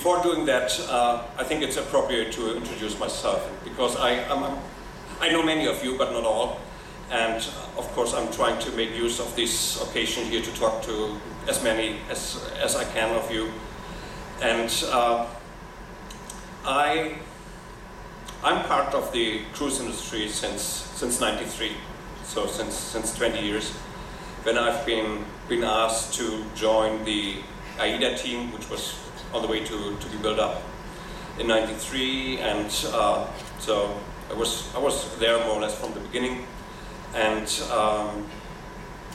before doing that, I think it's appropriate to introduce myself, because I know many of you, but not all. And of course, I'm trying to make use of this occasion here to talk to as many as I can of you. And I'm part of the cruise industry since '93, so since 20 years, when I've been asked to join the AIDA team, which was on the way to be built up in '93, and so I was there more or less from the beginning. And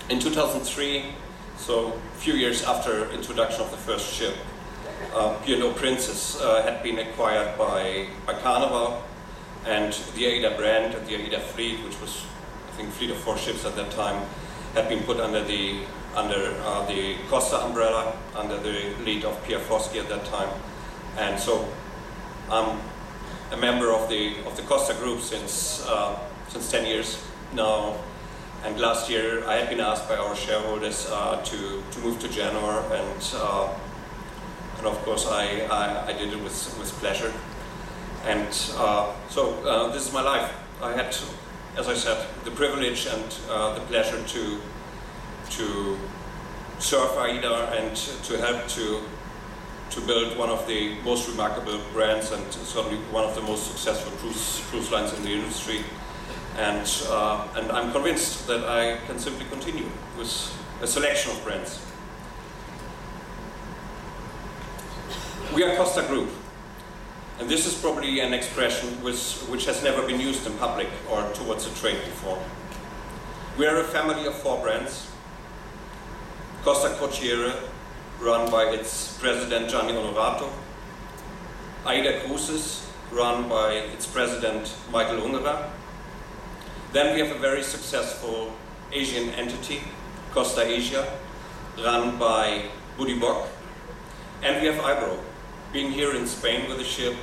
in 2003, so a few years after introduction of the first ship, P&O Princess had been acquired by Carnival, and the AIDA brand and the AIDA fleet, which was, I think, a fleet of 4 ships at that time, had been put under the Costa umbrella, under the lead of Pierre Foschi at that time. And so I'm a member of the Costa group since 10 years now. And last year I had been asked by our shareholders to move to Genoa, and of course I did it with pleasure. And so this is my life. I had, as I said, the privilege and the pleasure to serve AIDA and to help to build one of the most remarkable brands, and certainly one of the most successful cruise lines in the industry. And I'm convinced that I can simply continue with a selection of brands. We are Costa Group, and this is probably an expression which has never been used in public or towards a trade before. We are a family of 4 brands. Costa Crociere, run by its president Gianni Onorato. AIDA Cruises, run by its president Michael Ungerer. Then we have a very successful Asian entity, Costa Asia, run by Buddy Bock. And we have Ibero. Being here in Spain with the ship,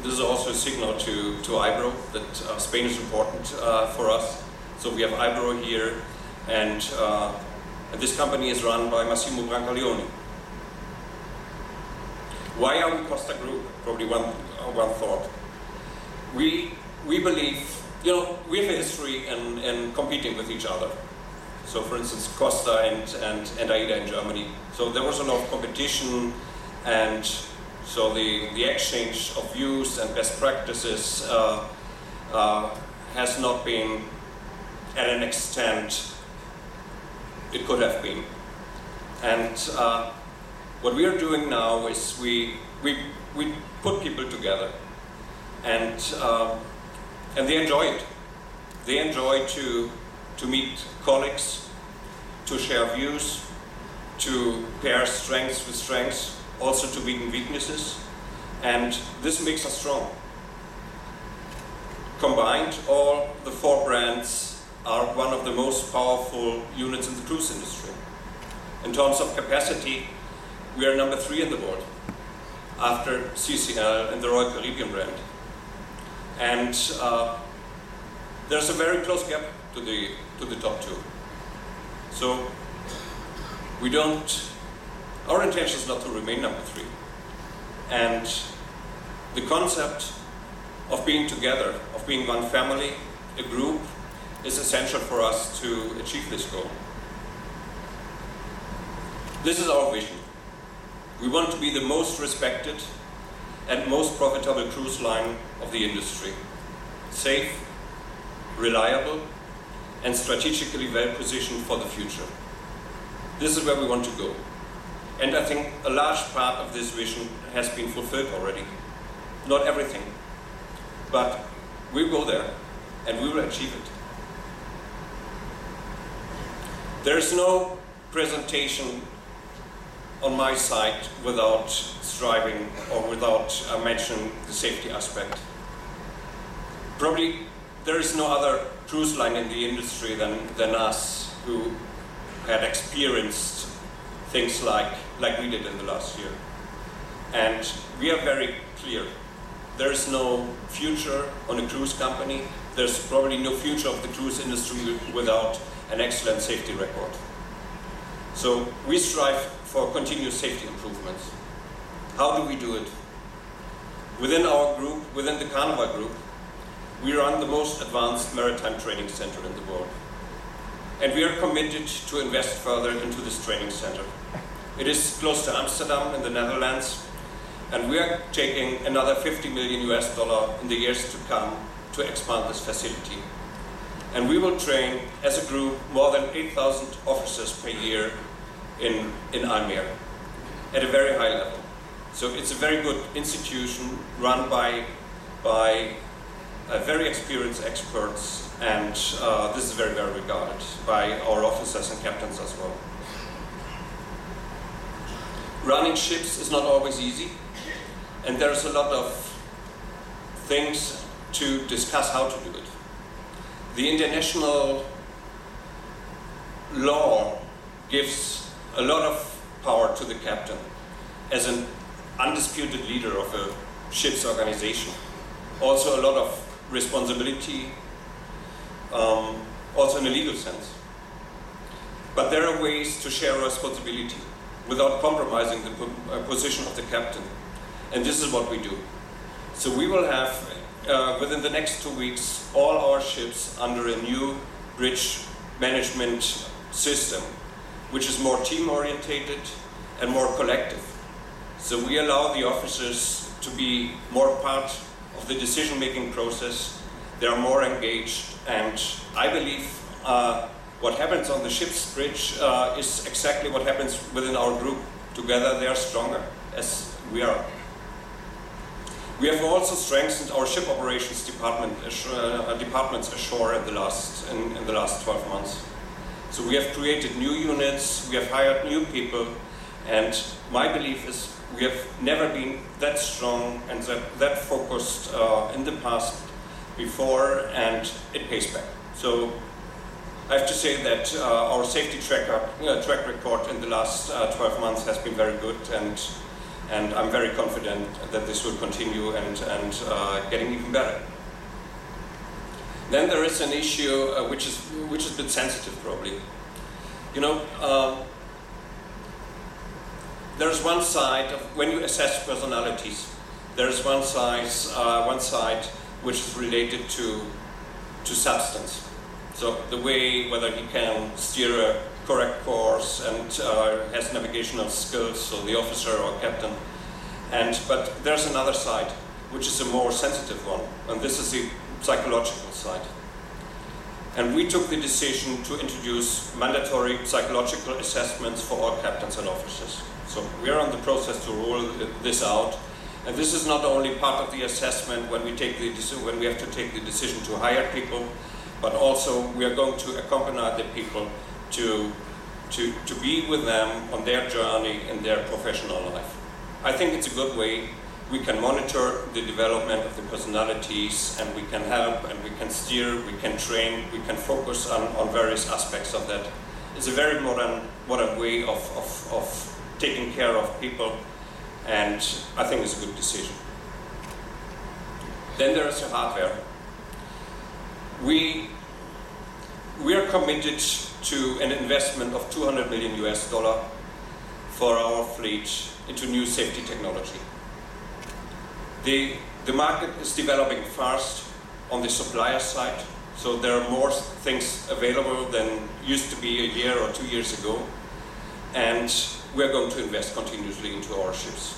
this is also a signal to Ibero that Spain is important for us. So we have Ibero here, and this company is run by Massimo Brancaleone. Why are we Costa Group? Probably one thought. We believe, we have a history in competing with each other. So for instance, Costa and AIDA in Germany. So there was a lot of competition, and so the exchange of views and best practices has not been at an extent it could have been. And what we are doing now is we put people together, and they enjoy it. They enjoy to meet colleagues, to share views, to pair strengths with strengths, also to weaken weaknesses, and this makes us strong. Combined, all the 4 brands are one of the most powerful units in the cruise industry. In terms of capacity, we are number 3 in the world, after CCL and the Royal Caribbean brand. And there's a very close gap to the top 2. So our intention is not to remain number 3. And the concept of being together, of being one family, a group, is essential for us to achieve this goal. This is our vision. We want to be the most respected and most profitable cruise line of the industry. Safe, reliable, and strategically well positioned for the future. This is where we want to go. And I think a large part of this vision has been fulfilled already. Not everything, but we'll go there and we will achieve it. There is no presentation on my side without striving or without mentioning the safety aspect. Probably there is no other cruise line in the industry than us who had experienced things like we did in the last year. And we are very clear. There is no future on a cruise company. There's probably no future of the cruise industry without an excellent safety record. So we strive for continuous safety improvements. How do we do it? Within our group, within the Carnival Group, we run the most advanced maritime training center in the world. And we are committed to invest further into this training center. It is close to Amsterdam in the Netherlands, and we are taking another $50 million in the years to come to expand this facility. And we will train, as a group, more than 8,000 officers per year in Almere at a very high level. So it's a very good institution run by very experienced experts, and this is very, very regarded by our officers and captains as well. Running ships is not always easy, and there's a lot of things to discuss how to do it. The international law gives a lot of power to the captain as an undisputed leader of a ship's organization. Also a lot of responsibility, also in a legal sense. But there are ways to share responsibility without compromising the position of the captain. And this is what we do. So we will have, within the next 2 weeks, all our ships under a new bridge management system, which is more team-orientated and more collective. So we allow the officers to be more part of the decision-making process. They are more engaged, and I believe what happens on the ship's bridge is exactly what happens within our group. Together they are stronger, as we are. We have also strengthened our ship operations departments ashore in the last 12 months. So we have created new units, we have hired new people, and my belief is we have never been that strong and that focused in the past before, and it pays back. So I have to say that our safety track record in the last 12 months has been very good, and I'm very confident that this will continue and getting even better. Then there is an issue which is a bit sensitive, probably. You know, there's one side of when you assess personalities. There's one side which is related to substance. So the way whether he can steer a correct course and has navigational skills, so the officer or captain. But there's another side, which is a more sensitive one, and this is the psychological side. And we took the decision to introduce mandatory psychological assessments for all captains and officers. So we are in the process to roll this out. And this is not only part of the assessment when we have to take the decision to hire people, but also we are going to accompany the people to be with them on their journey in their professional life. I think it's a good way. We can monitor the development of the personalities, and we can help, and we can steer, we can train, we can focus on various aspects of that. It's a very modern way of taking care of people, and I think it's a good decision. Then there is the hardware. We are committed to an investment of $200 million for our fleet into new safety technology. The market is developing fast on the supplier side, so there are more things available than used to be a year or 2 years ago, and we are going to invest continuously into our ships.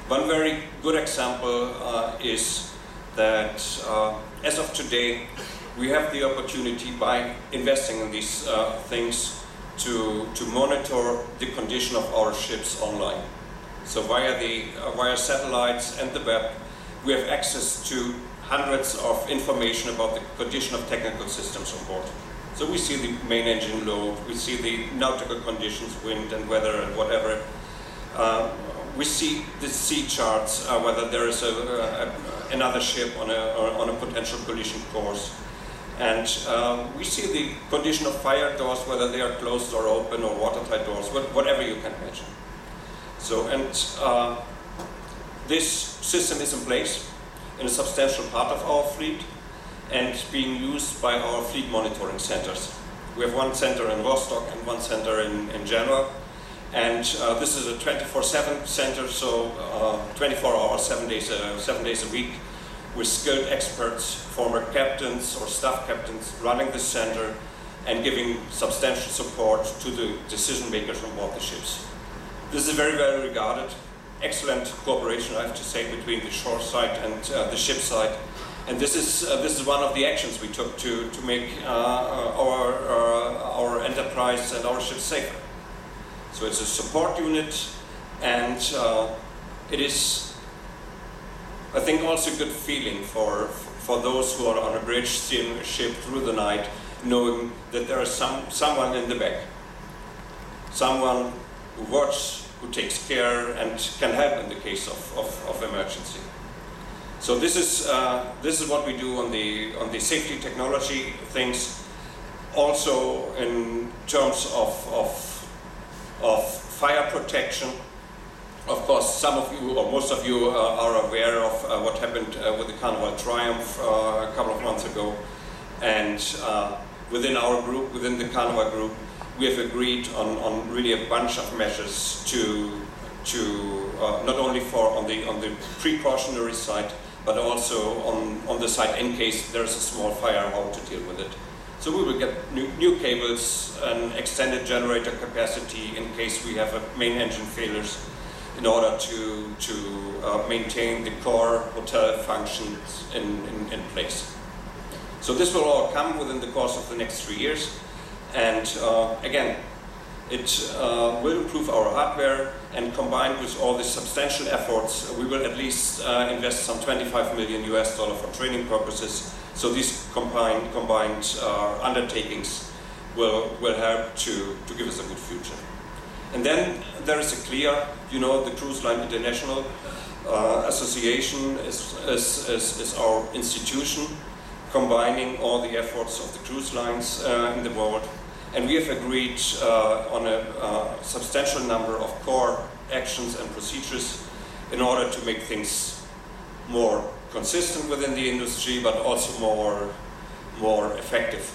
One very good example is that as of today, we have the opportunity by investing in these things to monitor the condition of our ships online. So via satellites and the web, we have access to hundreds of information about the condition of technical systems on board. So we see the main engine load, we see the nautical conditions, wind and weather and whatever. We see the sea charts, whether there is another ship on a potential collision course. And we see the condition of fire doors, whether they are closed or open or watertight doors, whatever you can imagine. So, this system is in place in a substantial part of our fleet and being used by our fleet monitoring centers. We have one center in Rostock and one center in Genoa, And this is a 24/7 center, so 24 hours, 7 days a week, with skilled experts, former captains or staff captains running the center and giving substantial support to the decision makers on board the ships. This is very well regarded. Excellent cooperation, I have to say, between the shore side and the ship side. And this is one of the actions we took to make our enterprise and our ships safer. So it's a support unit, and it is, I think, also a good feeling for those who are on a bridge steering a ship through the night, knowing that there is someone in the back, someone who watches, who takes care and can help in the case of emergency. So this is what we do on the safety technology things. Also in terms of fire protection. Of course, some of you or most of you are aware of what happened with the Carnival Triumph a couple of months ago. And within our group, within the Carnival group, we have agreed on really a bunch of measures to not only on the precautionary side, but also on the side in case there's a small fire, how to deal with it. So we will get new cables, an extended generator capacity in case we have main engine failures, in order to maintain the core hotel functions in place. So this will all come within the course of the next 3 years, and again, it will improve our hardware, and combined with all the substantial efforts, we will at least invest some $25 million for training purposes. So these combined undertakings will help to give us a good future. And then there is a clear, the Cruise Line International Association is our institution, combining all the efforts of the cruise lines in the world. And we have agreed on a substantial number of core actions and procedures in order to make things more consistent within the industry, but also more effective.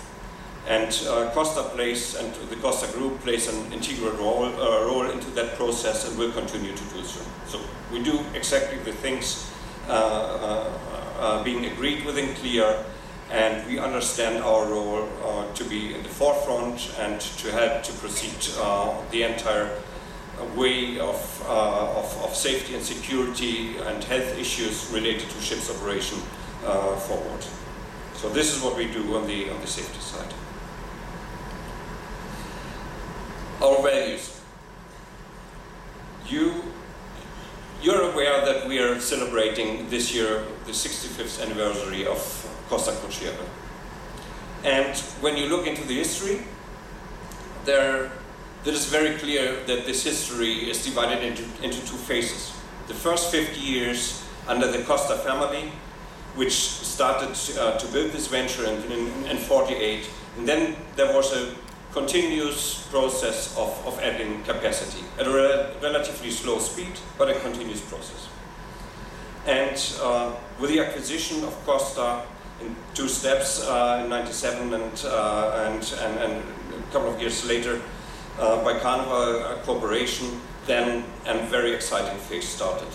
And Costa plays, and the Costa Group plays an integral role into that process, and will continue to do so. So we do exactly the things being agreed within CLIA, and we understand our role to be in the forefront and to help to proceed the entire way of safety and security and health issues related to ships operation forward. So this is what we do on the safety side. Our values. You're aware that we are celebrating this year the 65th anniversary of Costa Crociere. And when you look into the history, it is very clear that this history is divided into two phases. The first 50 years under the Costa family, which started to build this venture in 48, and then there was a continuous process of adding capacity at a relatively slow speed, but a continuous process. And with the acquisition of Costa in 2 steps in 97 and a couple of years later by Carnival Corporation, then a very exciting phase started.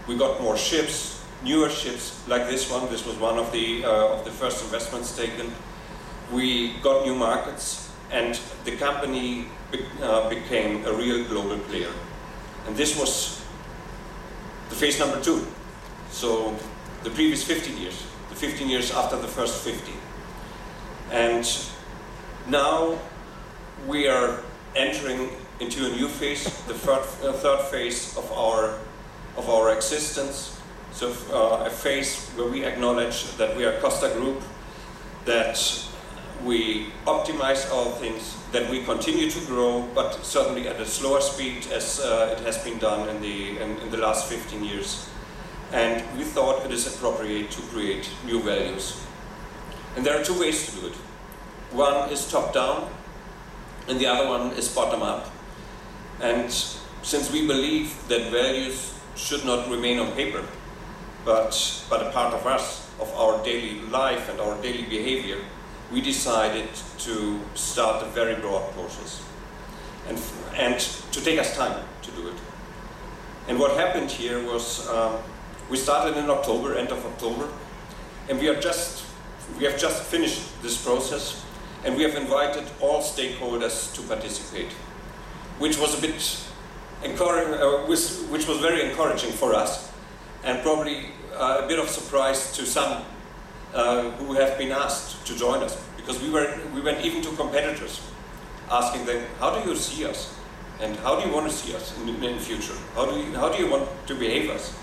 We got more ships, newer ships like this one. This was one of the first investments taken. We got new markets, and the company became a real global player. And this was the phase number 2. So the previous 15 years, the 15 years after the first 50. And now we are entering into a new phase, the third phase of our existence. So a phase where we acknowledge that we are Costa Group, that we optimize all things, that we continue to grow, but certainly at a slower speed as it has been done in the last 15 years. And we thought it is appropriate to create new values. And there are 2 ways to do it. One is top-down, and the other one is bottom-up. And since we believe that values should not remain on paper, but a part of us, of our daily life and our daily behavior, we decided to start a very broad process. and to take us time to do it. And what happened here was we started in October, end of October, and we have just finished this process, and we have invited all stakeholders to participate, which was a bit which was very encouraging for us, and probably a bit of surprise to some who have been asked to join us, because we went even to competitors, asking them, how do you see us, and how do you want to see us in the future? How do you want to behave us?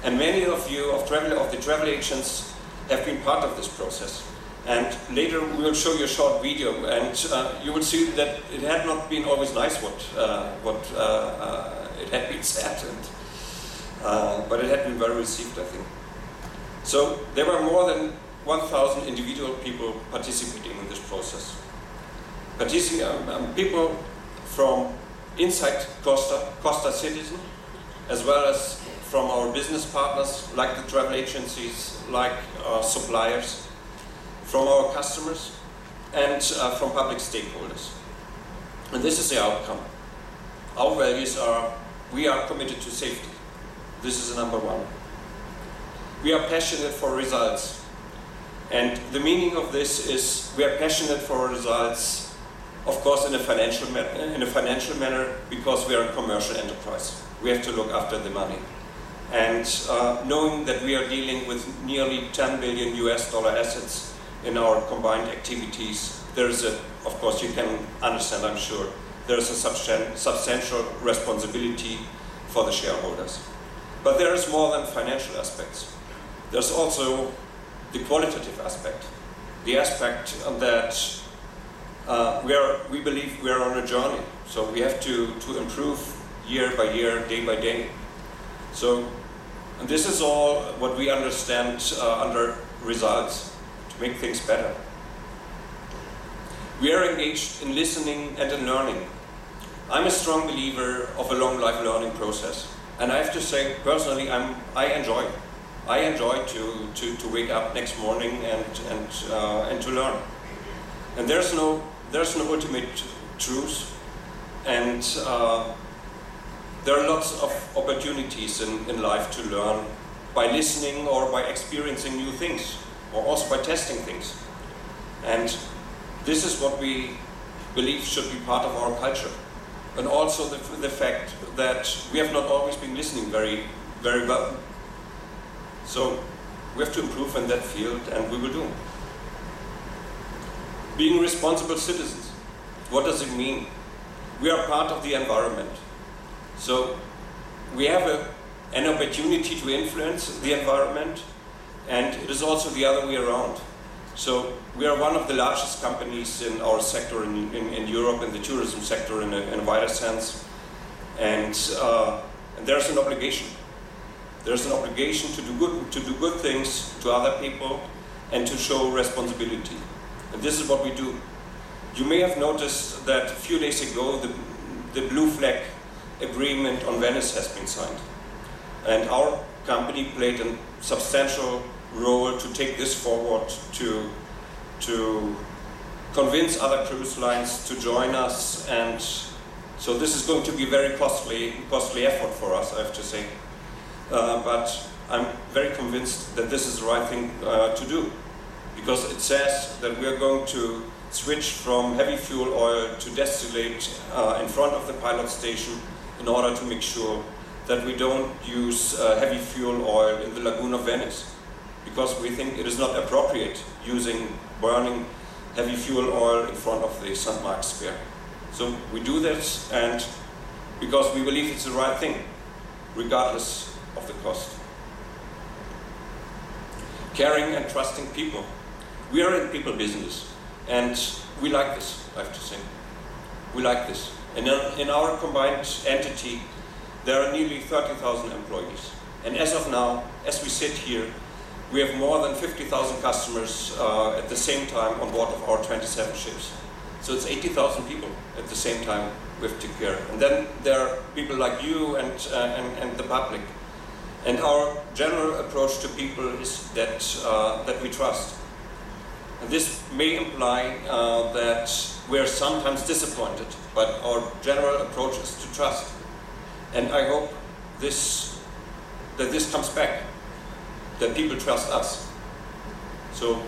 And many of you of the travel agents have been part of this process. And later we will show you a short video, and you will see that it had not been always nice what it had been said, but it had been well received, I think. So there were more than 1,000 individual people participating in this process. People from inside Costa citizen, as well as from our business partners, like the travel agencies, like suppliers, from our customers, and from public stakeholders. And this is the outcome. Our values are, we are committed to safety. This is the number one. We are passionate for results. And the meaning of this is, we are passionate for results, of course, in a financial manner, because we are a commercial enterprise. We have to look after the money. And knowing that we are dealing with nearly 10 billion US dollar assets in our combined activities, there is of course you can understand, I'm sure, there is a substantial responsibility for the shareholders. But there is more than financial aspects. There's also the qualitative aspect. The aspect that we believe we are on a journey. So we have to improve year by year, day by day. So, and this is all what we understand under results, to make things better. We are engaged in listening and in learning. I'm a strong believer of a long life learning process. And I have to say, personally, I enjoy to wake up next morning and to learn. And there's no ultimate truth, and there are lots of opportunities in life to learn by listening or by experiencing new things, or also by testing things. And this is what we believe should be part of our culture. And also the fact that we have not always been listening very, very well. So we have to improve in that field, and we will do. Being responsible citizens. What does it mean? We are part of the environment. So we have an opportunity to influence the environment, and it is also the other way around. So we are one of the largest companies in our sector in Europe, in the tourism sector in a wider sense. And there's an obligation. There's an obligation to do good things to other people and to show responsibility. And this is what we do. You may have noticed that a few days ago the blue flag agreement on Venice has been signed. And our company played a substantial role to take this forward, to convince other cruise lines to join us. And so this is going to be a very costly effort for us, I have to say. But I'm very convinced that this is the right thing to do, because it says that we are going to switch from heavy fuel oil to distillate in front of the pilot station in order to make sure that we don't use heavy fuel oil in the Lagoon of Venice, because we think it is not appropriate burning heavy fuel oil in front of the St. Mark's Square. So we do this, and because we believe it's the right thing, regardless of the cost. Caring and trusting people. We are in people business, and we like this, I have to say. We like this. And in our combined entity, there are nearly 30,000 employees. And as of now, as we sit here, we have more than 50,000 customers at the same time on board of our 27 ships. So it's 80,000 people at the same time we have to care. And then there are people like you and the public. And our general approach to people is that we trust. And this may imply that we're sometimes disappointed, but our general approach is to trust. And I hope that this comes back, that people trust us. So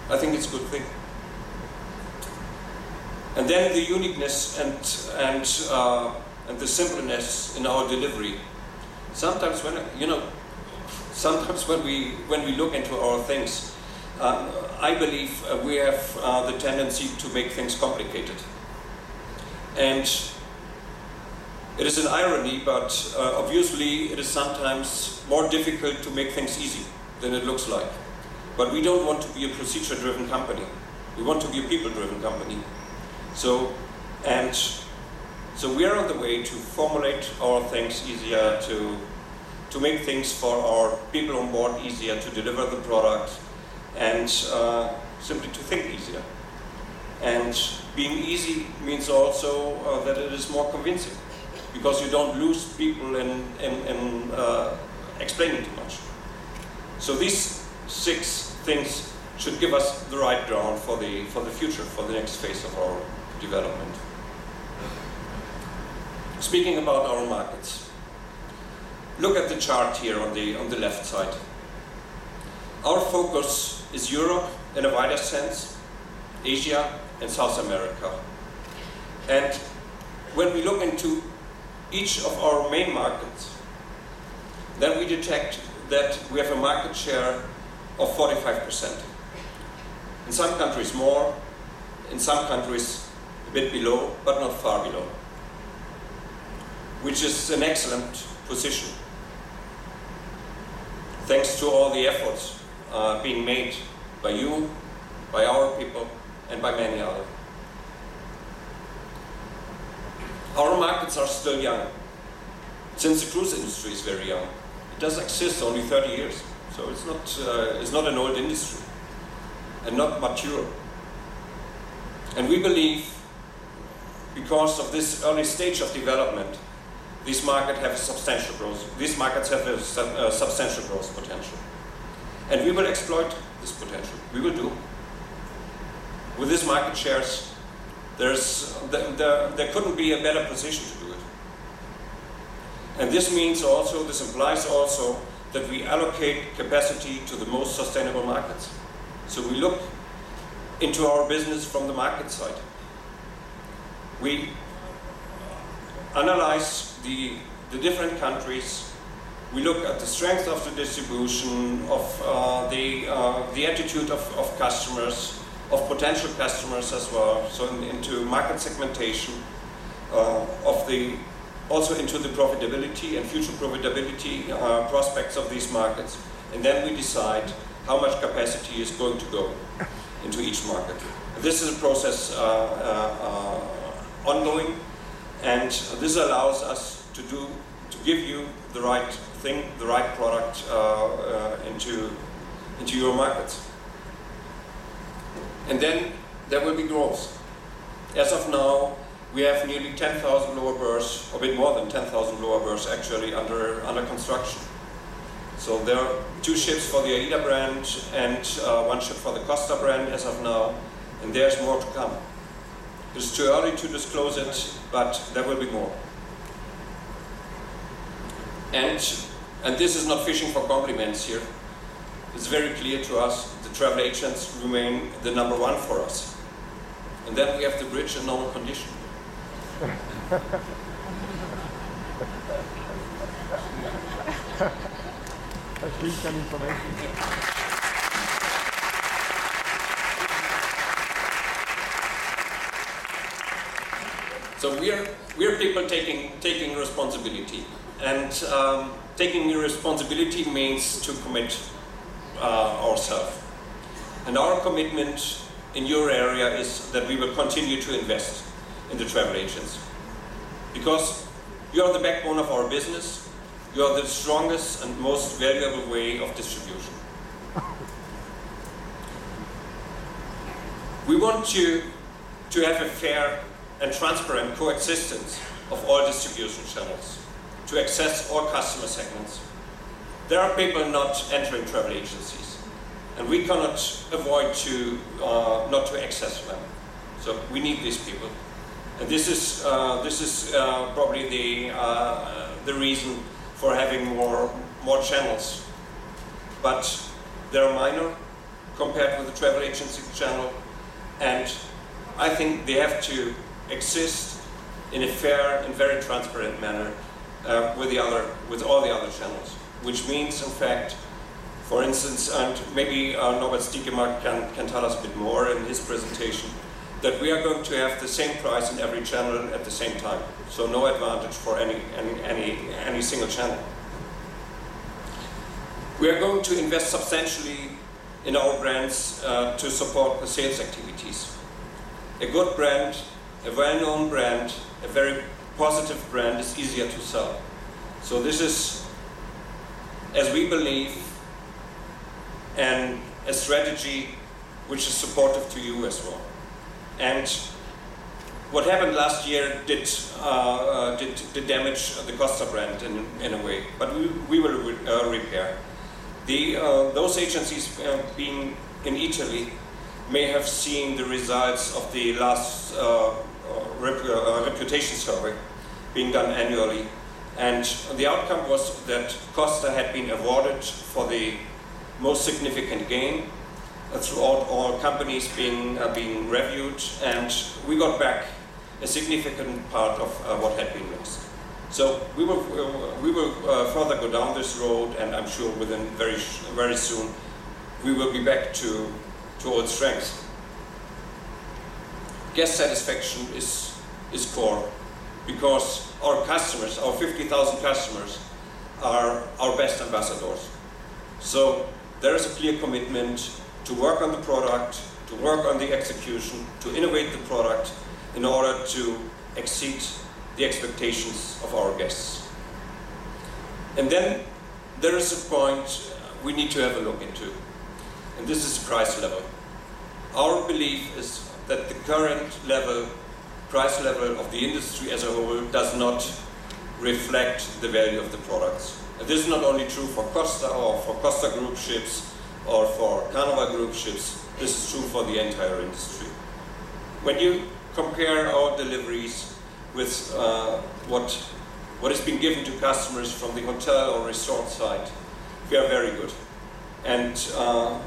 I think it's a good thing. And then the uniqueness and the simpleness in our delivery. Sometimes when we look into our things, I believe we have the tendency to make things complicated. And it is an irony, but obviously it is sometimes more difficult to make things easy than it looks like. But we don't want to be a procedure-driven company. We want to be a people-driven company. So we are on the way to formulate our things easier, to make things for our people on board easier, to deliver the product, and simply to think easier. And being easy means also that it is more convincing, because you don't lose people in explaining too much. So these 6 things should give us the right ground for the future, for the next phase of our development. Speaking about our markets, look at the chart here on the left side. Our focus is Europe in a wider sense, Asia and South America. And when we look into each of our main markets, then we detect that we have a market share of 45%. In some countries more, in some countries a bit below, but not far below, which is an excellent position. Thanks to all the efforts being made by you, by our people, and by many others. Our markets are still young, since the cruise industry is very young. It does exist only 30 years, so it's not an old industry, and not mature. And we believe, because of this early stage of development, these markets have substantial growth. These markets have a substantial growth potential, and we will exploit this potential. We will do. With these market shares, there couldn't be a better position to do it. And this implies also that we allocate capacity to the most sustainable markets. So we look into our business from the market side. We analyze the different countries. We look at the strength of the distribution, of the attitude of customers, of potential customers as well. So into market segmentation, also into the profitability and future profitability prospects of these markets. And then we decide how much capacity is going to go into each market. This is a process ongoing, and this allows us to give you the right thing, the right product into your markets. And then there will be growth. As of now, we have nearly 10,000 lower berths, or a bit more than 10,000 lower berths actually under construction. So there are 2 ships for the AIDA brand and 1 ship for the Costa brand as of now, and there's more to come. It's too early to disclose it, but there will be more. And this is not fishing for compliments here. It's very clear to us, the travel agents remain the number 1 for us. And then we have the bridge in normal condition. That's really some information. So we're people taking responsibility, and taking responsibility means to commit ourselves. And our commitment in your area is that we will continue to invest in the travel agents, because you are the backbone of our business. You are the strongest and most valuable way of distribution. We want you to have a fair and transparent coexistence of all distribution channels, to access all customer segments. There are people not entering travel agencies, and we cannot avoid not to access them. So we need these people. And this is probably the reason for having more channels. But they're minor compared with the travel agency channel, and I think they have to exist in a fair and very transparent manner with all the other channels. Which means, in fact, for instance, and maybe Norbert Stiekemark can tell us a bit more in his presentation, that we are going to have the same price in every channel at the same time. So no advantage for any single channel. We are going to invest substantially in our brands to support the sales activities. A good brand, a well-known brand, a very positive brand is easier to sell. So this is, as we believe, and a strategy which is supportive to you as well. And what happened last year did damage the Costa brand in a way, but we will repair. Those agencies being in Italy may have seen the results of the last reputation survey being done annually, and the outcome was that Costa had been awarded for the most significant gain throughout all companies being reviewed, and we got back a significant part of what had been lost. So we will further go down this road, and I'm sure within very soon we will be back to old strengths. Guest satisfaction is core, because our customers, our 50,000 customers, are our best ambassadors. So there is a clear commitment to work on the product, to work on the execution, to innovate the product in order to exceed the expectations of our guests. And then there is a point we need to have a look into, and this is the price level. Our belief is that the current price level of the industry as a whole does not reflect the value of the products. And this is not only true for Costa or for Costa Group ships or for Carnival Group ships, this is true for the entire industry. When you compare our deliveries with what has been given to customers from the hotel or resort side, we are very good. And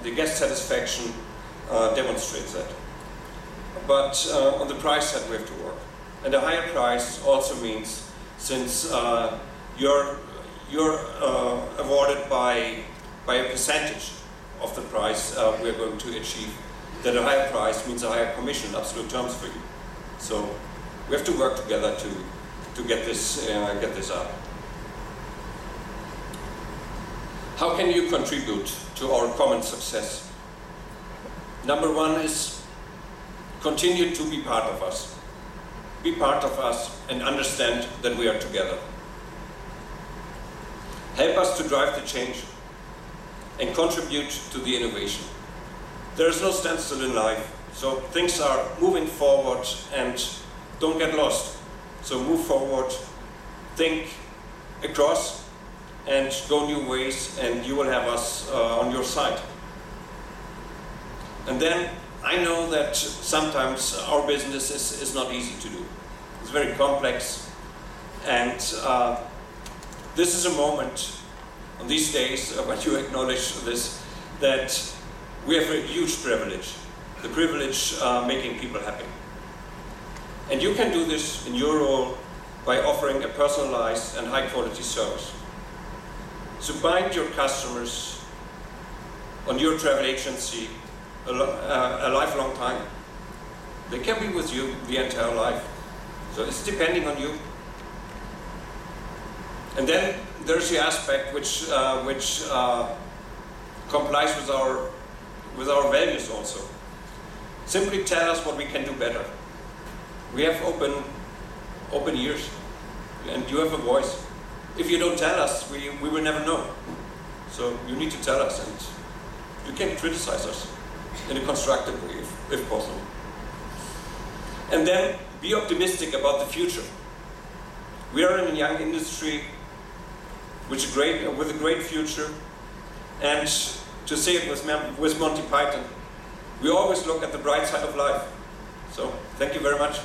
the guest satisfaction demonstrates that. But on the price side we have to work. And a higher price also means, since you're awarded by a percentage of the price we are going to achieve, that a higher price means a higher commission in absolute terms for you. So we have to work together to get this up. How can you contribute to our common success? Number one is continue to be part of us. Be part of us and understand that we are together. Help us to drive the change and contribute to the innovation. There is no standstill in life, so things are moving forward, and don't get lost. So move forward, think across, and go new ways, and you will have us on your side. And then I know that sometimes our business is not easy to do. It's very complex, and this is a moment on these days when you acknowledge this, that we have a huge privilege, the privilege making people happy. And you can do this in your role by offering a personalized and high quality service. So bind your customers on your travel agency a lifelong time. They can be with you the entire life. So it's depending on you. And then there's the aspect which complies with our values also. Simply tell us what we can do better. We have open ears, and you have a voice. If you don't tell us, we will never know. So you need to tell us, and you can criticize us in a constructive way, if possible. And then be optimistic about the future. We are in a young industry with a great future, and to say it with Monty Python, we always look at the bright side of life. So thank you very much.